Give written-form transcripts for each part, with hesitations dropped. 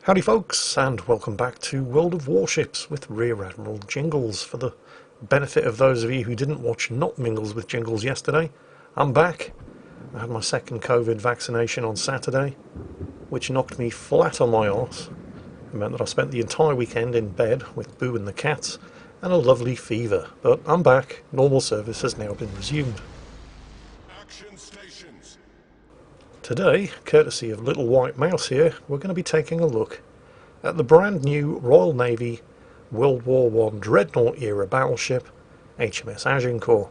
Howdy folks, and welcome back to World of Warships with Rear Admiral Jingles. For the benefit of those of you who didn't watch Not Mingles with Jingles yesterday, I'm back. I had my second COVID vaccination on Saturday, which knocked me flat on my arse. It meant that I spent the entire weekend in bed with Boo and the cats, and a lovely fever. But I'm back, normal service has now been resumed. Action stations. Today, courtesy of Little White Mouse here, we're going to be taking a look at the brand new Royal Navy World War I Dreadnought era battleship, HMS Agincourt.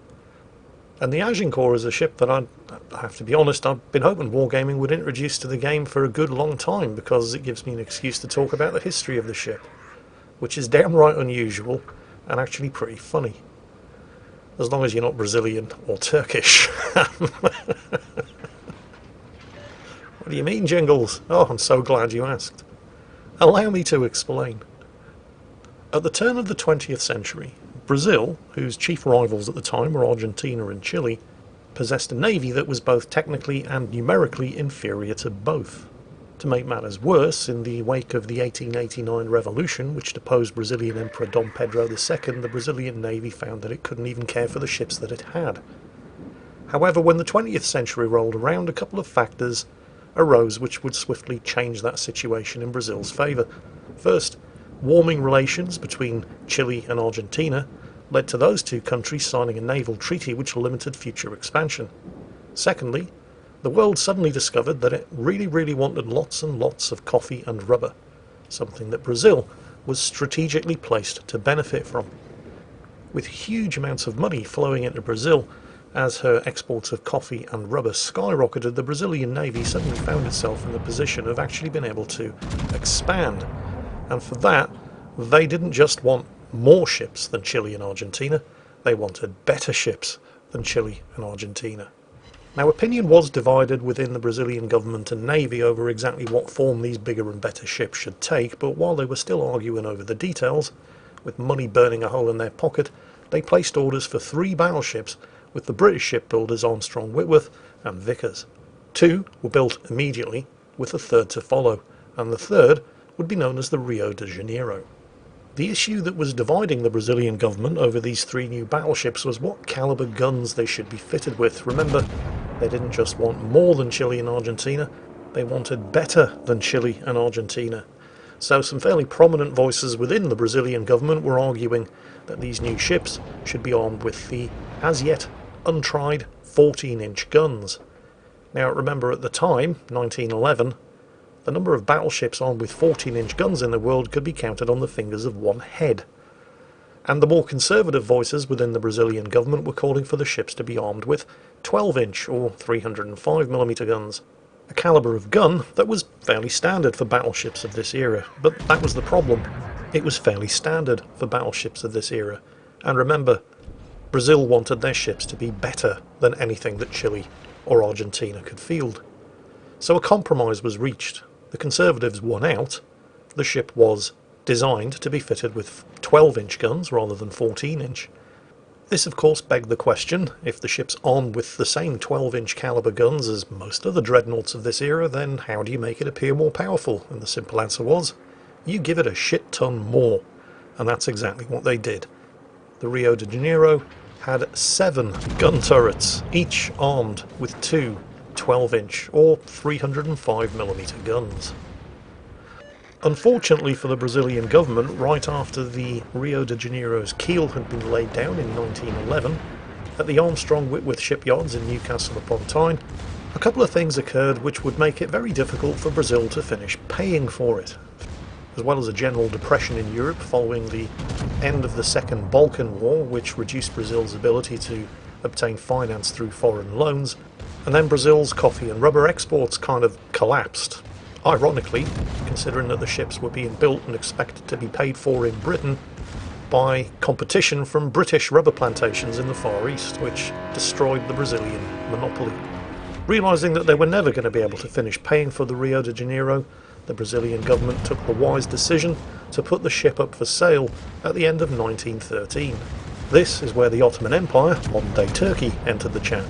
And the Agincourt is a ship that I have to be honest, I've been hoping Wargaming would introduce to the game for a good long time, because it gives me an excuse to talk about the history of the ship, which is downright unusual and actually pretty funny. As long as you're not Brazilian or Turkish. What do you mean, Jingles? Oh, I'm so glad you asked. Allow me to explain. At the turn of the 20th century, Brazil, whose chief rivals at the time were Argentina and Chile, possessed a navy that was both technically and numerically inferior to both. To make matters worse, in the wake of the 1889 revolution, which deposed Brazilian Emperor Dom Pedro II, the Brazilian navy found that it couldn't even care for the ships that it had. However, when the 20th century rolled around, a couple of factors arose which would swiftly change that situation in Brazil's favour. First, warming relations between Chile and Argentina led to those two countries signing a naval treaty which limited future expansion. Secondly, the world suddenly discovered that it really wanted lots and lots of coffee and rubber, something that Brazil was strategically placed to benefit from. With huge amounts of money flowing into Brazil, as her exports of coffee and rubber skyrocketed, the Brazilian Navy suddenly found itself in the position of actually being able to expand. And for that, they didn't just want more ships than Chile and Argentina, they wanted better ships than Chile and Argentina. Now, opinion was divided within the Brazilian government and navy over exactly what form these bigger and better ships should take, but while they were still arguing over the details, with money burning a hole in their pocket, they placed orders for 3 battleships with the British shipbuilders Armstrong Whitworth and Vickers. 2 were built immediately, with a third to follow, and the third would be known as the Rio de Janeiro. The issue that was dividing the Brazilian government over these 3 new battleships was what caliber guns they should be fitted with. Remember, they didn't just want more than Chile and Argentina, they wanted better than Chile and Argentina. So some fairly prominent voices within the Brazilian government were arguing that these new ships should be armed with the as yet untried 14-inch guns. Now remember, at the time, 1911, the number of battleships armed with 14-inch guns in the world could be counted on the fingers of one head. And the more conservative voices within the Brazilian government were calling for the ships to be armed with 12-inch or 305mm guns. A caliber of gun that was fairly standard for battleships of this era. But that was the problem. It was fairly standard for battleships of this era. And remember, Brazil wanted their ships to be better than anything that Chile or Argentina could field. So a compromise was reached. The Conservatives won out. The ship was designed to be fitted with 12-inch guns rather than 14-inch. This of course begged the question, if the ship's armed with the same 12-inch caliber guns as most other dreadnoughts of this era, then how do you make it appear more powerful? And the simple answer was, you give it a shit ton more. And that's exactly what they did. The Rio de Janeiro had 7 gun turrets, each armed with 2 12-inch or 305mm guns. Unfortunately for the Brazilian government, right after the Rio de Janeiro's keel had been laid down in 1911, at the Armstrong Whitworth shipyards in Newcastle upon Tyne, a couple of things occurred which would make it very difficult for Brazil to finish paying for it. As well as a general depression in Europe following the end of the Second Balkan War, which reduced Brazil's ability to obtain finance through foreign loans, and then Brazil's coffee and rubber exports kind of collapsed. Ironically, considering that the ships were being built and expected to be paid for in Britain by competition from British rubber plantations in the Far East, which destroyed the Brazilian monopoly. Realising that they were never going to be able to finish paying for the Rio de Janeiro, the Brazilian government took the wise decision to put the ship up for sale at the end of 1913. This is where the Ottoman Empire, modern-day Turkey, entered the chat,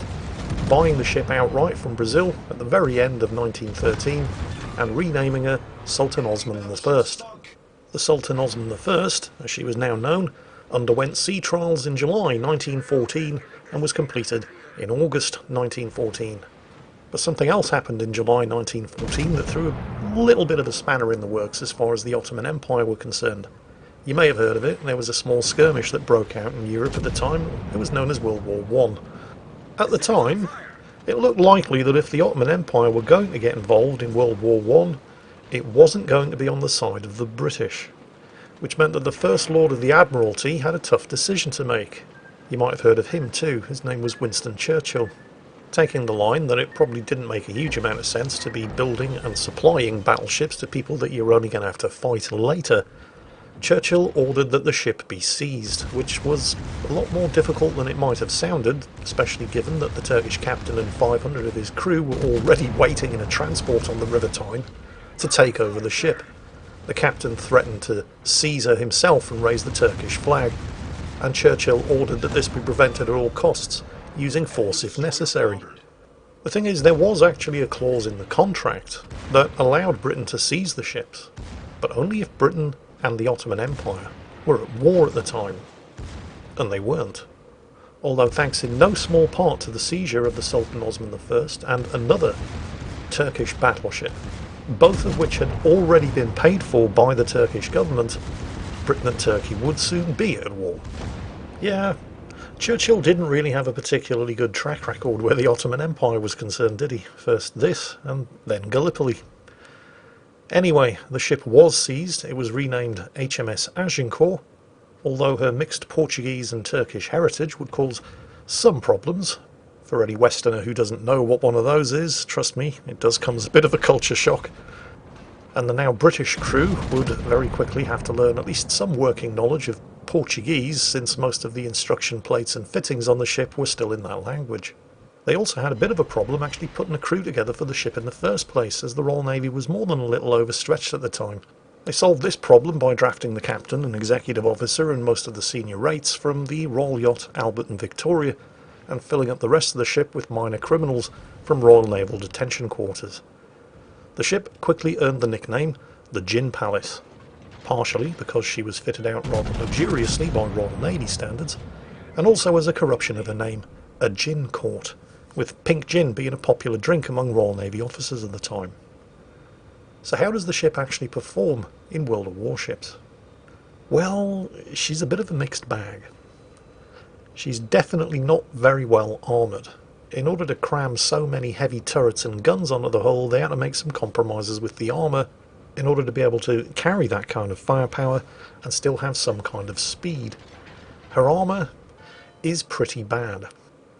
buying the ship outright from Brazil at the very end of 1913 and renaming her Sultan Osman I. The Sultan Osman I, as she was now known, underwent sea trials in July 1914 and was completed in August 1914. But something else happened in July 1914 that threw a little bit of a spanner in the works as far as the Ottoman Empire were concerned. You may have heard of it. There was a small skirmish that broke out in Europe at the time. It was known as World War I. At the time, it looked likely that if the Ottoman Empire were going to get involved in World War I, it wasn't going to be on the side of the British, which meant that the First Lord of the Admiralty had a tough decision to make. You might have heard of him too. His name was Winston Churchill. Taking the line that it probably didn't make a huge amount of sense to be building and supplying battleships to people that you're only going to have to fight later, Churchill ordered that the ship be seized, which was a lot more difficult than it might have sounded, especially given that the Turkish captain and 500 of his crew were already waiting in a transport on the River Tyne to take over the ship. The captain threatened to seize her himself and raise the Turkish flag, and Churchill ordered that this be prevented at all costs, using force if necessary. The thing is, there was actually a clause in the contract that allowed Britain to seize the ships, but only if Britain and the Ottoman Empire were at war at the time, and they weren't. Although thanks in no small part to the seizure of the Sultan Osman I and another Turkish battleship, both of which had already been paid for by the Turkish government, Britain and Turkey would soon be at war. Yeah, Churchill didn't really have a particularly good track record where the Ottoman Empire was concerned, did he? First this, and then Gallipoli. Anyway, the ship was seized. It was renamed HMS Agincourt, although her mixed Portuguese and Turkish heritage would cause some problems. For any Westerner who doesn't know what one of those is, trust me, it does come as a bit of a culture shock. And the now British crew would very quickly have to learn at least some working knowledge of Portuguese, since most of the instruction plates and fittings on the ship were still in that language. They also had a bit of a problem actually putting a crew together for the ship in the first place, as the Royal Navy was more than a little overstretched at the time. They solved this problem by drafting the captain and executive officer and most of the senior rates from the Royal Yacht Albert and Victoria, and filling up the rest of the ship with minor criminals from Royal Naval Detention Quarters. The ship quickly earned the nickname the Gin Palace, partially because she was fitted out rather luxuriously by Royal Navy standards, and also as a corruption of her name, Agincourt, with pink gin being a popular drink among Royal Navy officers at the time. So how does the ship actually perform in World of Warships? Well, she's a bit of a mixed bag. She's definitely not very well armoured. In order to cram so many heavy turrets and guns onto the hull, they had to make some compromises with the armour in order to be able to carry that kind of firepower and still have some kind of speed. Her armour is pretty bad.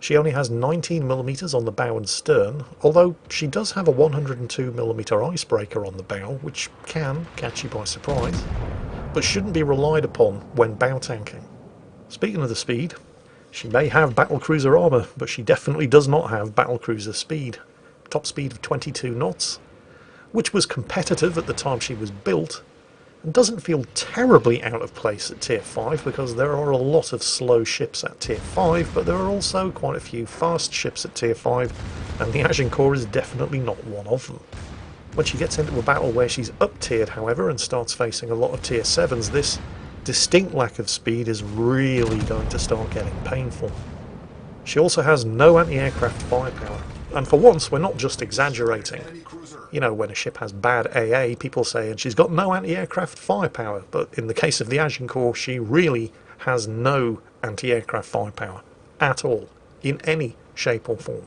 She only has 19mm on the bow and stern, although she does have a 102mm icebreaker on the bow, which can catch you by surprise, but shouldn't be relied upon when bow tanking. Speaking of the speed, she may have battlecruiser armour, but she definitely does not have battlecruiser speed. Top speed of 22 knots, which was competitive at the time she was built, and doesn't feel terribly out of place at Tier 5, because there are a lot of slow ships at Tier 5, but there are also quite a few fast ships at Tier 5, and the Agincourt is definitely not one of them. When she gets into a battle where she's up-tiered, however, and starts facing a lot of Tier 7s, this distinct lack of speed is really going to start getting painful. She also has no anti-aircraft firepower, and for once we're not just exaggerating. You know, when a ship has bad AA, people say, and she's got no anti-aircraft firepower, but in the case of the Agincourt, she really has no anti-aircraft firepower at all, in any shape or form.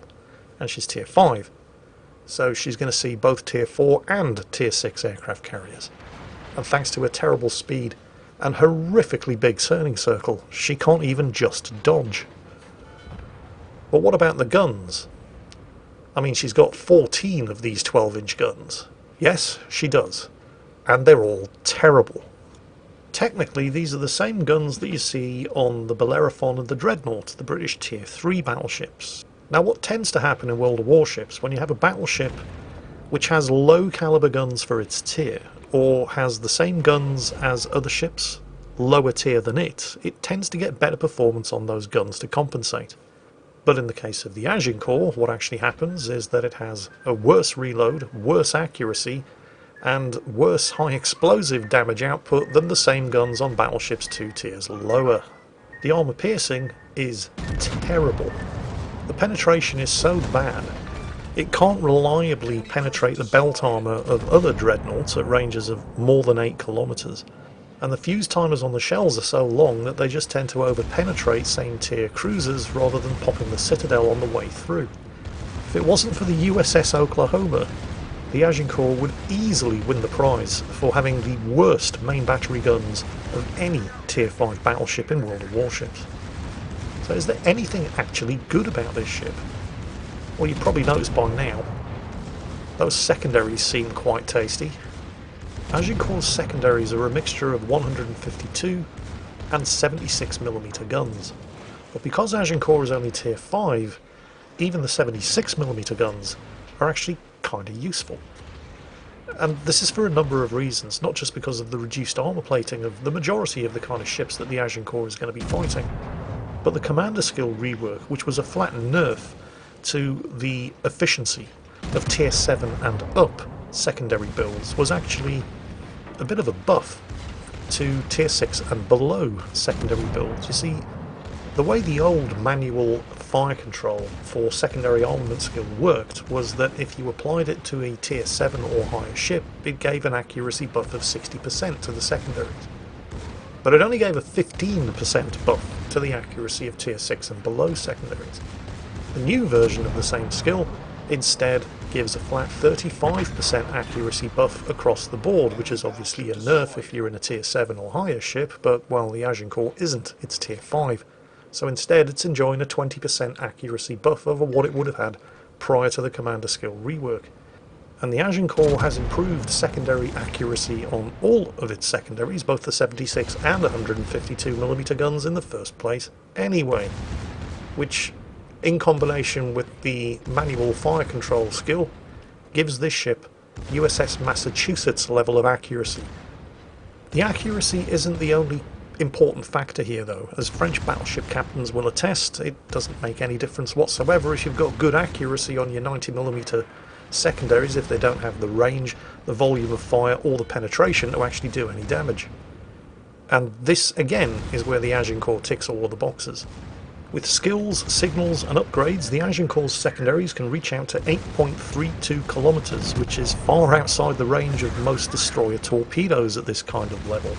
And she's Tier 5, so she's going to see both Tier 4 and Tier 6 aircraft carriers. And thanks to her terrible speed and horrifically big turning circle, she can't even just dodge. But what about the guns? I mean, she's got 14 of these 12-inch guns. Yes, she does. And they're all terrible. Technically, these are the same guns that you see on the Bellerophon and the Dreadnought, the British Tier 3 battleships. Now, what tends to happen in World of Warships, when you have a battleship which has low caliber guns for its tier, or has the same guns as other ships, lower tier than it tends to get better performance on those guns to compensate. But in the case of the Agincourt, what actually happens is that it has a worse reload, worse accuracy, and worse high explosive damage output than the same guns on battleships 2 tiers lower. The armour piercing is terrible. The penetration is so bad, it can't reliably penetrate the belt armour of other dreadnoughts at ranges of more than 8 kilometres, and the fuse timers on the shells are so long that they just tend to over-penetrate same tier cruisers rather than popping the Citadel on the way through. If it wasn't for the USS Oklahoma, the Agincourt would easily win the prize for having the worst main battery guns of any Tier 5 battleship in World of Warships. So is there anything actually good about this ship? Well, you've probably noticed by now, those secondaries seem quite tasty. Agincourt's secondaries are a mixture of 152 and 76mm guns, but because Agincourt is only Tier 5, even the 76mm guns are actually kind of useful. And this is for a number of reasons, not just because of the reduced armour plating of the majority of the kind of ships that the Agincourt is going to be fighting, but the commander skill rework, which was a flat nerf to the efficiency of Tier 7 and up secondary builds, was actually a bit of a buff to Tier 6 and below secondary builds. You see, the way the old manual fire control for secondary armament skill worked was that if you applied it to a Tier 7 or higher ship, it gave an accuracy buff of 60% to the secondaries. But it only gave a 15% buff to the accuracy of Tier 6 and below secondaries. The new version of the same skill instead gives a flat 35% accuracy buff across the board, which is obviously a nerf if you're in a Tier 7 or higher ship, but, well, the Agincourt isn't, it's Tier 5. So instead it's enjoying a 20% accuracy buff over what it would have had prior to the commander skill rework. And the Agincourt has improved secondary accuracy on all of its secondaries, both the 76 and 152mm guns in the first place anyway, which, in combination with the manual fire control skill, gives this ship USS Massachusetts level of accuracy. The accuracy isn't the only important factor here though. As French battleship captains will attest, it doesn't make any difference whatsoever if you've got good accuracy on your 90mm secondaries if they don't have the range, the volume of fire or the penetration to actually do any damage. And this again is where the Agincourt ticks all of the boxes. With skills, signals and upgrades, the Agincourt's secondaries can reach out to 8.32 kilometres, which is far outside the range of most destroyer torpedoes at this kind of level.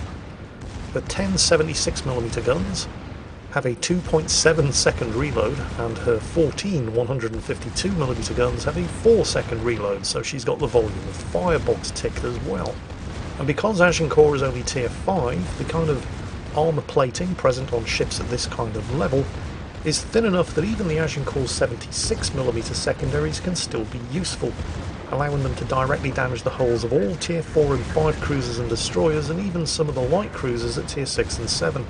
The 10 76mm guns have a 2.7 second reload, and her 14 152mm guns have a 4 second reload, so she's got the volume of firebox ticked as well. And because Agincourt is only Tier 5, the kind of armour plating present on ships at this kind of level is thin enough that even the Agincourt's 76mm secondaries can still be useful, allowing them to directly damage the hulls of all Tier 4 and 5 cruisers and destroyers, and even some of the light cruisers at Tier 6 and 7.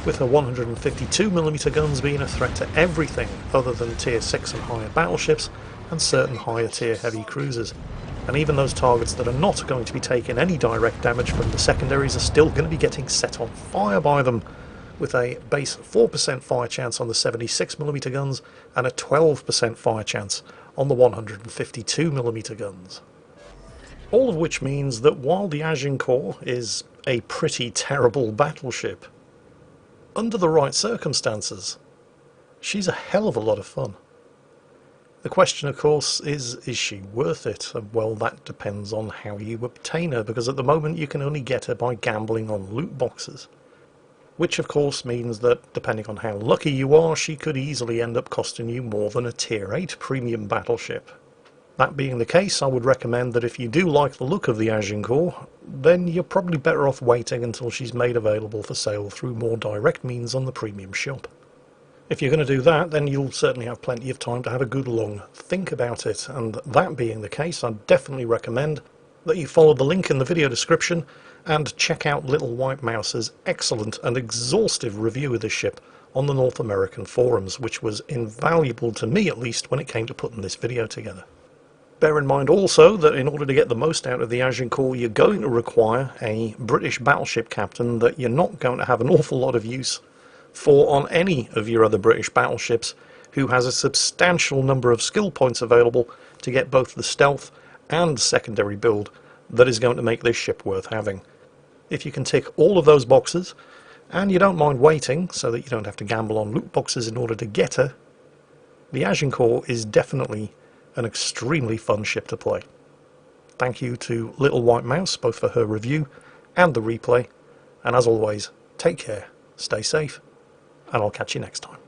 With her 152mm guns being a threat to everything other than Tier 6 and higher battleships, and certain higher tier heavy cruisers. And even those targets that are not going to be taking any direct damage from the secondaries are still going to be getting set on fire by them, with a base 4% fire chance on the 76mm guns and a 12% fire chance on the 152mm guns. All of which means that while the Agincourt is a pretty terrible battleship, under the right circumstances, she's a hell of a lot of fun. The question, of course, is she worth it? Well, that depends on how you obtain her, because at the moment you can only get her by gambling on loot boxes. Which of course means that, depending on how lucky you are, she could easily end up costing you more than a Tier 8 premium battleship. That being the case, I would recommend that if you do like the look of the Agincourt, then you're probably better off waiting until she's made available for sale through more direct means on the premium shop. If you're going to do that, then you'll certainly have plenty of time to have a good long think about it, and that being the case, I'd definitely recommend that you follow the link in the video description and check out Little White Mouse's excellent and exhaustive review of this ship on the North American forums, which was invaluable to me at least when it came to putting this video together. Bear in mind also that in order to get the most out of the Agincourt, you're going to require a British battleship captain that you're not going to have an awful lot of use for on any of your other British battleships, who has a substantial number of skill points available to get both the stealth and secondary build that is going to make this ship worth having. If you can tick all of those boxes, and you don't mind waiting so that you don't have to gamble on loot boxes in order to get her, the Agincourt is definitely an extremely fun ship to play. Thank you to Little White Mouse both for her review and the replay, and as always, take care, stay safe, and I'll catch you next time.